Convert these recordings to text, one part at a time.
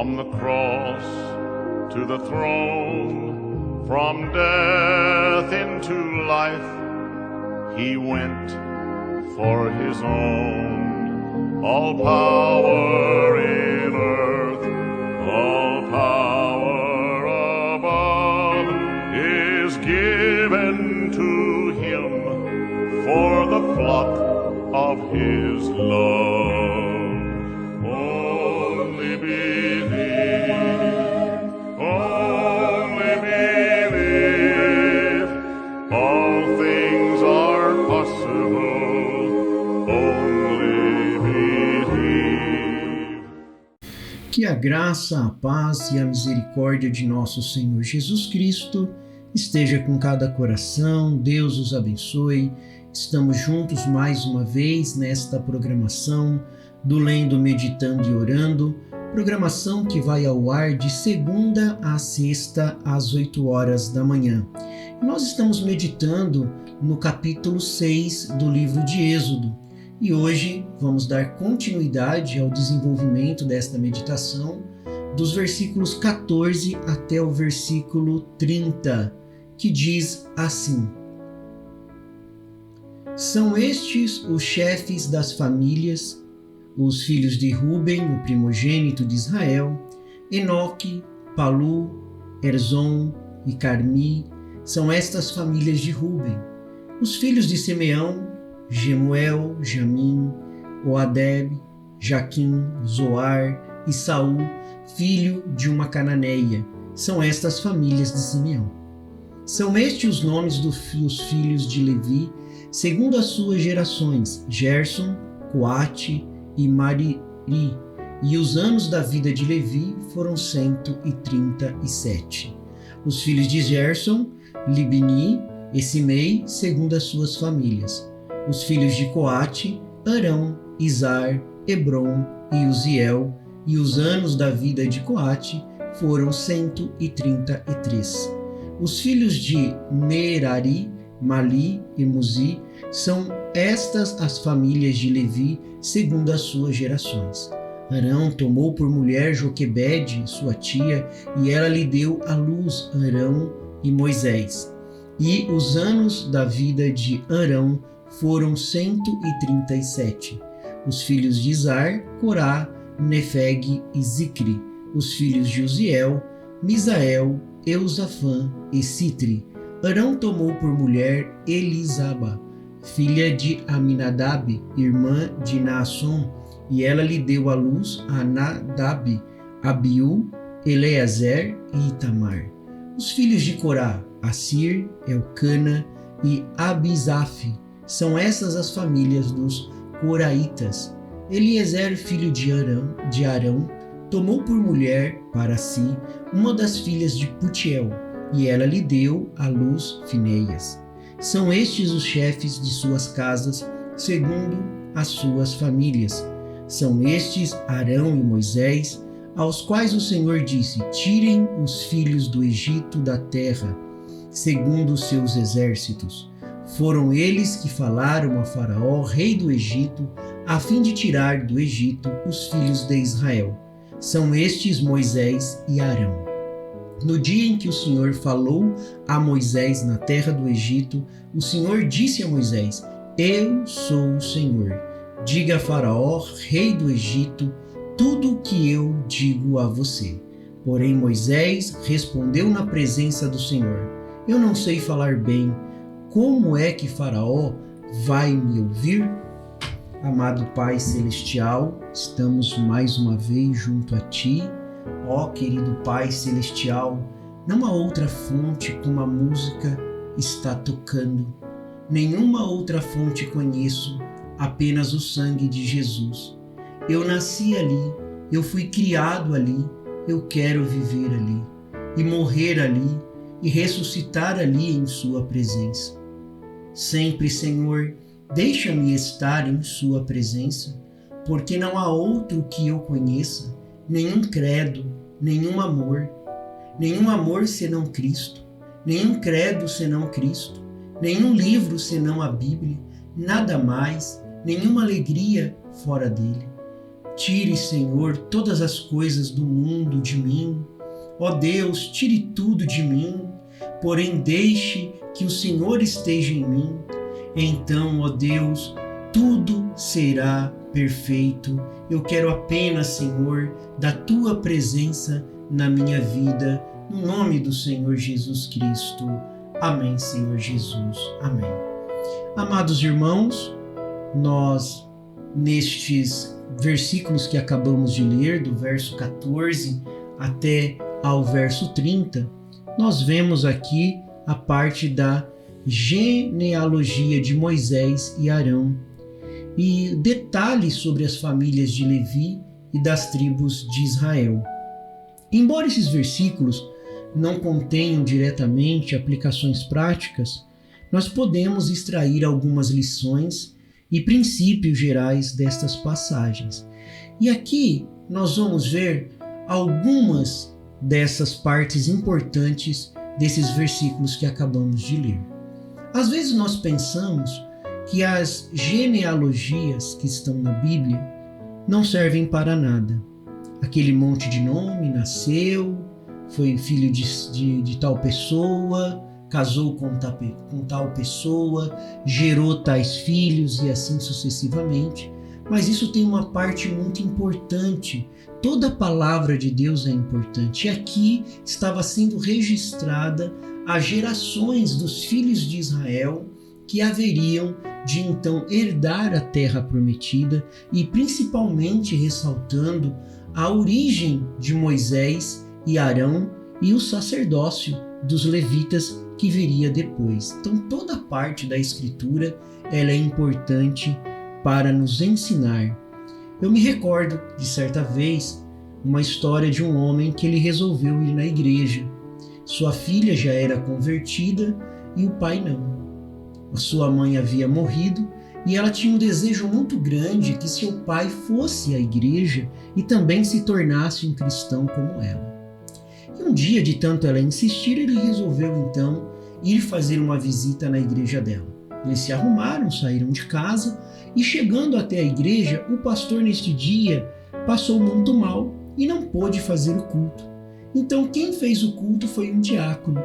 From the cross to the throne, from death into life, he went for his own. All power in earth, all power above is given to him for the flock of his love. Only believe, all things are possible, only believe. Que a graça, a paz e a misericórdia de nosso Senhor Jesus Cristo esteja com cada coração. Deus os abençoe. Estamos juntos mais uma vez nesta programação do Lendo, Meditando e Orando, programação que vai ao ar de segunda a sexta às 8 horas da manhã. Nós estamos meditando no capítulo 6 do livro de Êxodo e hoje vamos dar continuidade ao desenvolvimento desta meditação dos versículos 14 até o versículo 30, que diz assim: São estes os chefes das famílias, os filhos de Ruben, o primogênito de Israel: Enoque, Palu, Erzon e Carmi. São estas famílias de Ruben. Os filhos de Simeão: Jemuel, Jamim, Oadeb, Jaquim, Zoar e Saul, filho de uma cananeia. São estas famílias de Simeão. São estes os nomes dos filhos de Levi, segundo as suas gerações: Gerson, Coate e Mariri. E os anos da vida de Levi foram 137. Os filhos de Gerson: Libni e Simei, segundo as suas famílias. Os filhos de Coate: Arão, Izar, Hebron e Uziel. E os anos da vida de Coate foram 133. Os filhos de Merari, Mali e Muzi, são estas as famílias de Levi, segundo as suas gerações. Arão tomou por mulher Joquebede, sua tia, e ela lhe deu à luz Arão e Moisés. E os anos da vida de Arão foram 137. Os filhos de Izar: Corá, Nefeg e Zicri. Os filhos de Uziel: Misael, Eusafã e Citri. Arão tomou por mulher Elisaba, filha de Aminadab, irmã de Naasson, e ela lhe deu à luz a Nadab, Abiú, Eleazer e Itamar. Os filhos de Corá: Assir, Elcana e Abizaf. São essas as famílias dos coraitas. Eliezer, filho de Arão, tomou por mulher para si uma das filhas de Putiel, e ela lhe deu à luz Fineias. São estes os chefes de suas casas, segundo as suas famílias. São estes Arão e Moisés, aos quais o Senhor disse: Tirem os filhos do Egito da terra, segundo os seus exércitos. Foram eles que falaram a Faraó, rei do Egito, a fim de tirar do Egito os filhos de Israel. São estes Moisés e Arão. No dia em que o Senhor falou a Moisés na terra do Egito, o Senhor disse a Moisés: Eu sou o Senhor. Diga a Faraó, rei do Egito, tudo o que eu digo a você. Porém Moisés respondeu na presença do Senhor: Eu não sei falar bem. Como é que Faraó vai me ouvir? Amado Pai Celestial, estamos mais uma vez junto a Ti. Ó querido Pai Celestial, não há outra fonte como a música está tocando. Nenhuma outra fonte conheço, apenas o sangue de Jesus. Eu nasci ali, eu fui criado ali, eu quero viver ali, e morrer ali, e ressuscitar ali em Sua presença. Sempre, Senhor, deixa-me estar em Sua presença, porque não há outro que eu conheça, nenhum credo, nenhum amor senão Cristo, nenhum credo senão Cristo, nenhum livro senão a Bíblia, nada mais, nenhuma alegria fora dele. tire, Senhor, todas as coisas do mundo de mim. Ó Deus, tire tudo de mim, porém deixe que o Senhor esteja em mim. Então, ó Deus, tudo será perfeito. Eu quero apenas, Senhor, da Tua presença na minha vida, no nome do Senhor Jesus Cristo. Amém, Senhor Jesus. Amém. Amados irmãos, nós, nestes versículos que acabamos de ler, do verso 14 até ao verso 30, nós vemos aqui a parte da genealogia de Moisés e Arão e detalhes sobre as famílias de Levi e das tribos de Israel. Embora esses versículos não contenham diretamente aplicações práticas, nós podemos extrair algumas lições e princípios gerais destas passagens. E aqui nós vamos ver algumas dessas partes importantes desses versículos que acabamos de ler. Às vezes nós pensamos que as genealogias que estão na Bíblia não servem para nada. Aquele monte de nome, nasceu, foi filho de tal pessoa, casou com tal pessoa, gerou tais filhos e assim sucessivamente. Mas isso tem uma parte muito importante. Toda a palavra de Deus é importante. E aqui estava sendo registrada as gerações dos filhos de Israel que haveriam de então herdar a terra prometida e principalmente ressaltando a origem de Moisés e Arão e o sacerdócio dos levitas que viria depois. Então toda parte da escritura ela é importante para nos ensinar. Eu me recordo de certa vez uma história de um homem que ele resolveu ir na igreja. Sua filha já era convertida e o pai não. A sua mãe havia morrido e ela tinha um desejo muito grande que seu pai fosse à igreja e também se tornasse um cristão como ela. E um dia, de tanto ela insistir, ele resolveu então ir fazer uma visita na igreja dela. Eles se arrumaram, saíram de casa e chegando até a igreja, o pastor neste dia passou muito mal e não pôde fazer o culto. Então quem fez o culto foi um diácono.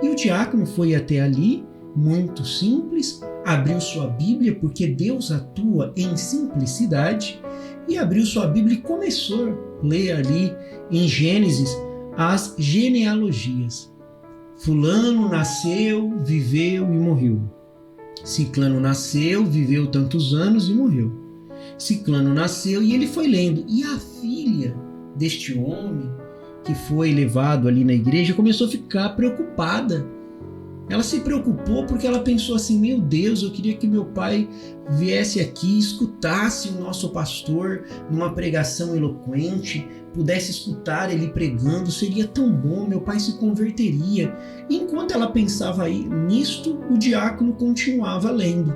E o diácono foi até ali, muito simples, abriu sua Bíblia, porque Deus atua em simplicidade, e abriu sua Bíblia e começou a ler ali em Gênesis as genealogias. Fulano nasceu, viveu e morreu. Ciclano nasceu, viveu tantos anos e morreu. Ciclano nasceu e ele foi lendo. E a filha deste homem que foi levado ali na igreja começou a ficar preocupada. Ela se preocupou porque ela pensou assim: meu Deus, eu queria que meu pai viesse aqui, escutasse o nosso pastor numa pregação eloquente, pudesse escutar ele pregando, seria tão bom, meu pai se converteria. E enquanto ela pensava aí nisto, o diácono continuava lendo.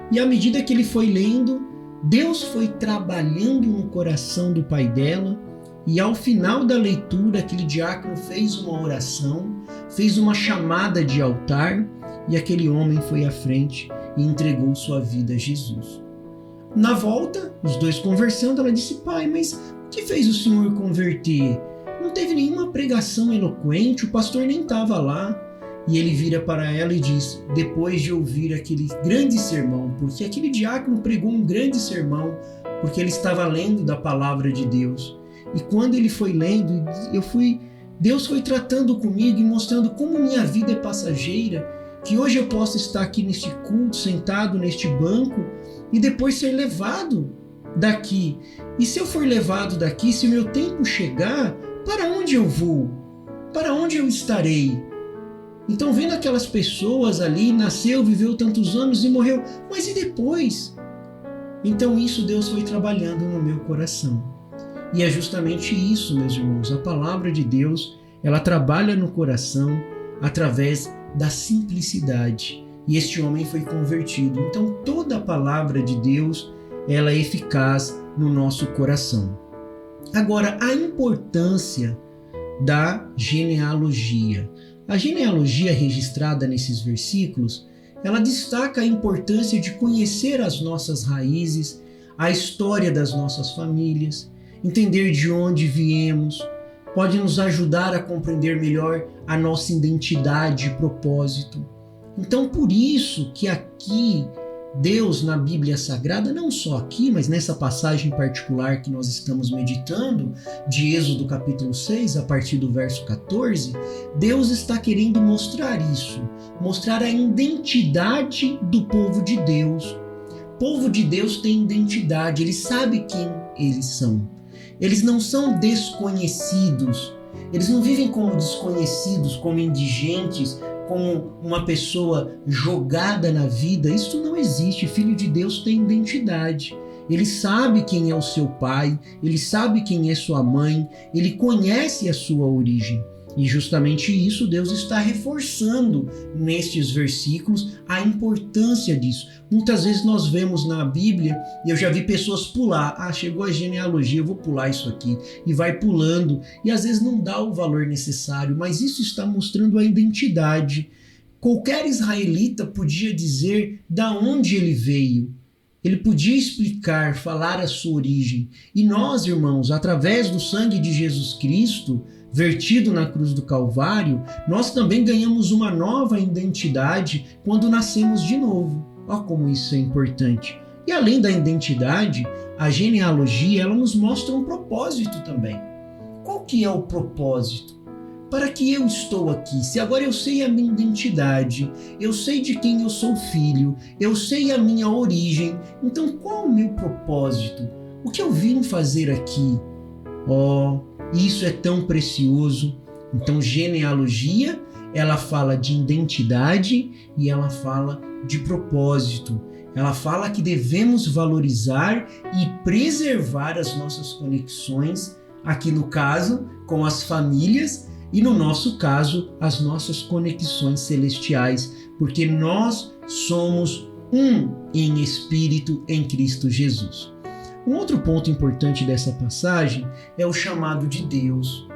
E à medida que ele foi lendo, Deus foi trabalhando no coração do pai dela. E ao final da leitura, aquele diácono fez uma oração, fez uma chamada de altar, e aquele homem foi à frente e entregou sua vida a Jesus. Na volta, os dois conversando, ela disse: pai, mas o que fez o senhor converter? Não teve nenhuma pregação eloquente, o pastor nem estava lá. E ele vira para ela e diz, depois de ouvir aquele grande sermão, porque aquele diácono pregou um grande sermão, porque ele estava lendo da palavra de Deus. E quando ele foi lendo, Deus foi tratando comigo e mostrando como minha vida é passageira, que hoje eu posso estar aqui neste culto, sentado neste banco, e depois ser levado daqui. E se eu for levado daqui, se o meu tempo chegar, para onde eu vou? Para onde eu estarei? Então, vendo aquelas pessoas ali, nasceu, viveu tantos anos e morreu, mas e depois? Então isso Deus foi trabalhando no meu coração. E é justamente isso, meus irmãos, a palavra de Deus, ela trabalha no coração através da simplicidade. E este homem foi convertido. Então toda a palavra de Deus, ela é eficaz no nosso coração. Agora, a importância da genealogia. A genealogia registrada nesses versículos, ela destaca a importância de conhecer as nossas raízes, a história das nossas famílias, entender de onde viemos, pode nos ajudar a compreender melhor a nossa identidade e propósito. Então, por isso que aqui Deus na Bíblia Sagrada, não só aqui, mas nessa passagem particular que nós estamos meditando, de Êxodo capítulo 6, a partir do verso 14, Deus está querendo mostrar isso, mostrar a identidade do povo de Deus. O povo de Deus tem identidade, ele sabe quem eles são. Eles não são desconhecidos, eles não vivem como desconhecidos, como indigentes, como uma pessoa jogada na vida. Isso não existe. Filho de Deus tem identidade. Ele sabe quem é o seu pai, ele sabe quem é sua mãe, ele conhece a sua origem. E justamente isso Deus está reforçando nestes versículos, a importância disso. Muitas vezes nós vemos na Bíblia, e eu já vi pessoas pular, chegou a genealogia, eu vou pular isso aqui, e vai pulando, e às vezes não dá o valor necessário, mas isso está mostrando a identidade. Qualquer israelita podia dizer da onde ele veio. Ele podia explicar, falar a sua origem. E nós, irmãos, através do sangue de Jesus Cristo, vertido na cruz do Calvário, nós também ganhamos uma nova identidade quando nascemos de novo. Olha como isso é importante. E além da identidade, a genealogia ela nos mostra um propósito também. Qual que é o propósito? Para que eu estou aqui? Se agora eu sei a minha identidade, eu sei de quem eu sou filho, eu sei a minha origem, então qual o meu propósito? O que eu vim fazer aqui? Isso é tão precioso. Então, genealogia, ela fala de identidade e ela fala de propósito. Ela fala que devemos valorizar e preservar as nossas conexões, aqui no caso, com as famílias, e no nosso caso, as nossas conexões celestiais, porque nós somos um em espírito em Cristo Jesus. Um outro ponto importante dessa passagem é o chamado de Deus.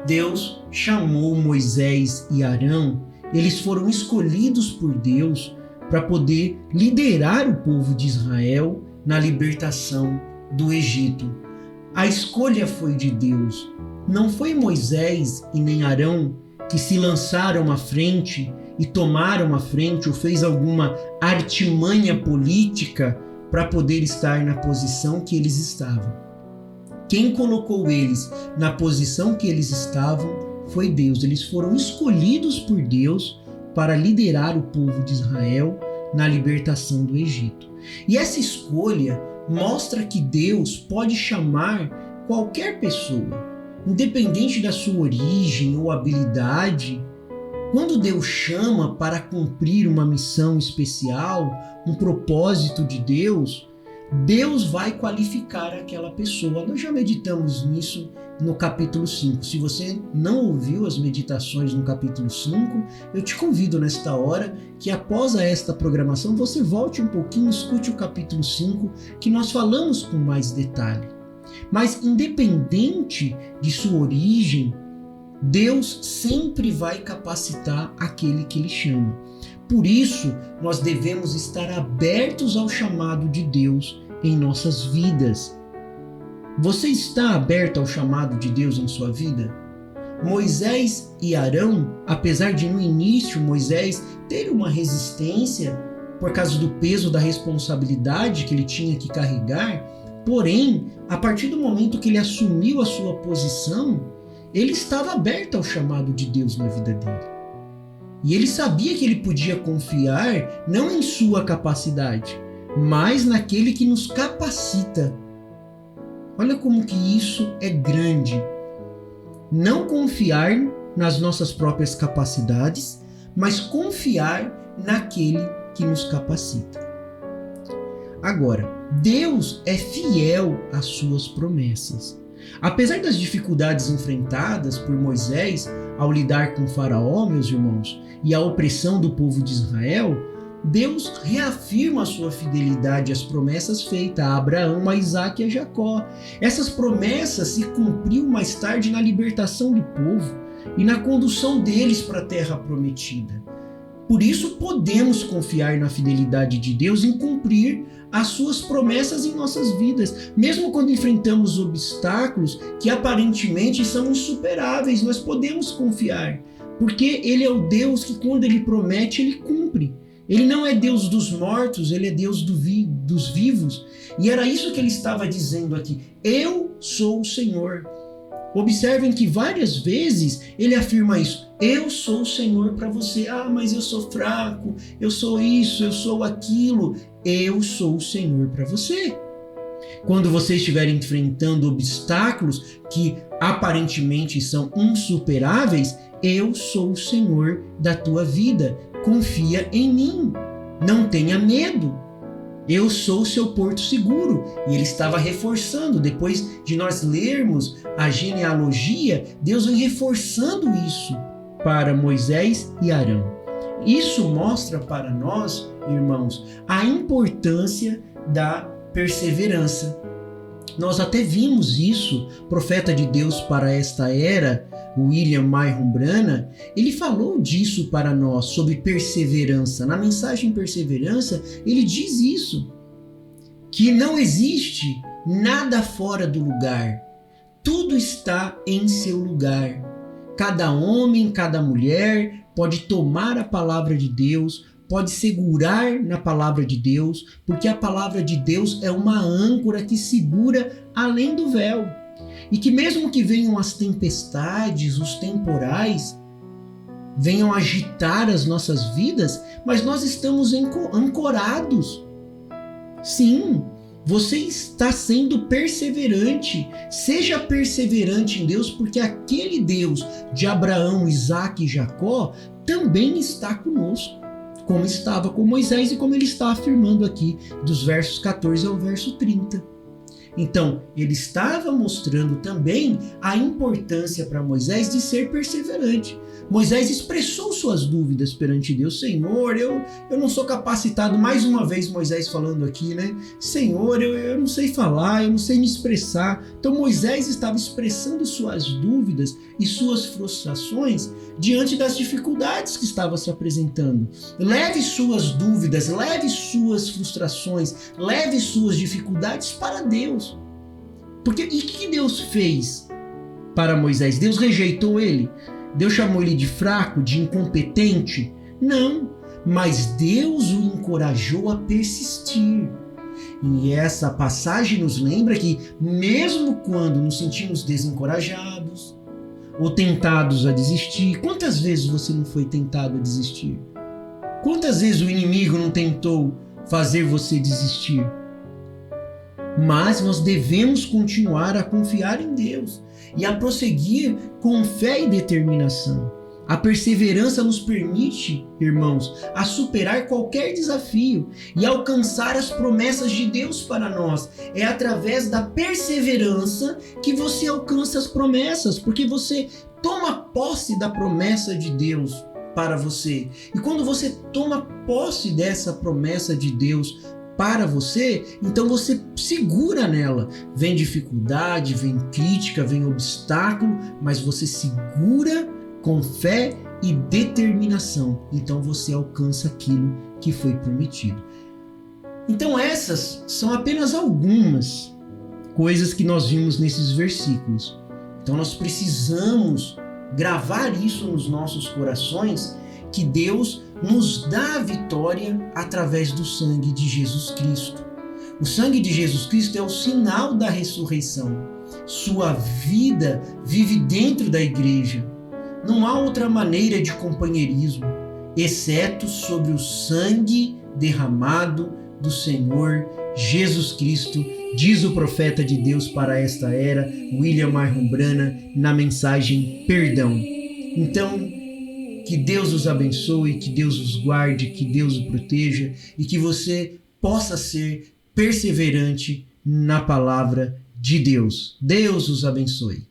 Deus chamou Moisés e Arão, eles foram escolhidos por Deus para poder liderar o povo de Israel na libertação do Egito. A escolha foi de Deus. Não foi Moisés e nem Arão que se lançaram à frente e tomaram a frente ou fez alguma artimanha política para poder estar na posição que eles estavam. Quem colocou eles na posição que eles estavam foi Deus. Eles foram escolhidos por Deus para liderar o povo de Israel na libertação do Egito. E essa escolha mostra que Deus pode chamar qualquer pessoa, independente da sua origem ou habilidade. Quando Deus chama para cumprir uma missão especial, um propósito de Deus, Deus vai qualificar aquela pessoa. Nós já meditamos nisso no capítulo 5. Se você não ouviu as meditações no capítulo 5, eu te convido nesta hora que após esta programação você volte um pouquinho e escute o capítulo 5, que nós falamos com mais detalhe. Mas independente de sua origem, Deus sempre vai capacitar aquele que Ele chama. Por isso, nós devemos estar abertos ao chamado de Deus em nossas vidas. Você está aberto ao chamado de Deus em sua vida? Moisés e Arão, apesar de no início Moisés ter uma resistência por causa do peso da responsabilidade que ele tinha que carregar, porém, a partir do momento que ele assumiu a sua posição, ele estava aberto ao chamado de Deus na vida dele. E ele sabia que ele podia confiar não em sua capacidade, mas naquele que nos capacita. Olha como que isso é grande. Não confiar nas nossas próprias capacidades, mas confiar naquele que nos capacita. Agora, Deus é fiel às suas promessas. Apesar das dificuldades enfrentadas por Moisés ao lidar com Faraó, meus irmãos, e a opressão do povo de Israel, Deus reafirma a sua fidelidade às promessas feitas a Abraão, a Isaque e a Jacó. Essas promessas se cumpriram mais tarde na libertação do povo e na condução deles para a terra prometida. Por isso podemos confiar na fidelidade de Deus em cumprir as suas promessas em nossas vidas. Mesmo quando enfrentamos obstáculos que aparentemente são insuperáveis, nós podemos confiar, porque Ele é o Deus que, quando Ele promete, Ele cumpre. Ele não é Deus dos mortos, Ele é Deus dos vivos. E era isso que Ele estava dizendo aqui: eu sou o Senhor. Observem que várias vezes Ele afirma isso: eu sou o Senhor para você. Ah, mas eu sou fraco, eu sou isso, eu sou aquilo. Eu sou o Senhor para você. Quando você estiver enfrentando obstáculos que aparentemente são insuperáveis, eu sou o Senhor da tua vida. Confia em mim. Não tenha medo. Eu sou o seu porto seguro. E ele estava reforçando, depois de nós lermos a genealogia, Deus vem reforçando isso para Moisés e Arão. Isso mostra para nós, irmãos, a importância da perseverança. Nós até vimos isso, profeta de Deus para esta era, William Myron Branham, ele falou disso para nós, sobre perseverança. Na mensagem Perseverança, ele diz isso, que não existe nada fora do lugar. Tudo está em seu lugar. Cada homem, cada mulher pode tomar a palavra de Deus, pode segurar na palavra de Deus, porque a palavra de Deus é uma âncora que segura além do véu. E que mesmo que venham as tempestades, os temporais, venham agitar as nossas vidas, mas nós estamos ancorados. Sim, você está sendo perseverante. Seja perseverante em Deus, porque aquele Deus de Abraão, Isaque e Jacó também está conosco, como estava com Moisés e como ele está afirmando aqui dos versos 14 ao verso 30. Então, ele estava mostrando também a importância para Moisés de ser perseverante. Moisés expressou suas dúvidas perante Deus. Senhor, eu não sou capacitado. Mais uma vez Moisés falando aqui, né? Senhor, eu não sei falar, eu não sei me expressar. Então Moisés estava expressando suas dúvidas e suas frustrações diante das dificuldades que estavam se apresentando. Leve suas dúvidas, leve suas frustrações, leve suas dificuldades para Deus. Porque e o que Deus fez para Moisés? Deus rejeitou ele? Deus chamou ele de fraco, de incompetente? Não, mas Deus o encorajou a persistir. E essa passagem nos lembra que mesmo quando nos sentimos desencorajados ou tentados a desistir, quantas vezes você não foi tentado a desistir? Quantas vezes o inimigo não tentou fazer você desistir? Mas nós devemos continuar a confiar em Deus e a prosseguir com fé e determinação. A perseverança nos permite, irmãos, a superar qualquer desafio e alcançar as promessas de Deus para nós. É através da perseverança que você alcança as promessas, porque você toma posse da promessa de Deus para você. E quando você toma posse dessa promessa de Deus para você, então você segura nela. Vem dificuldade, vem crítica, vem obstáculo, mas você segura com fé e determinação. Então você alcança aquilo que foi prometido. Então essas são apenas algumas coisas que nós vimos nesses versículos. Então nós precisamos gravar isso nos nossos corações, que Deus nos dá a vitória através do sangue de Jesus Cristo. O sangue de Jesus Cristo é o sinal da ressurreição. Sua vida vive dentro da igreja. Não há outra maneira de companheirismo, exceto sobre o sangue derramado do Senhor Jesus Cristo, diz o profeta de Deus para esta era, William Myron Branham, na mensagem Perdão. Então, que Deus os abençoe, que Deus os guarde, que Deus os proteja e que você possa ser perseverante na palavra de Deus. Deus os abençoe.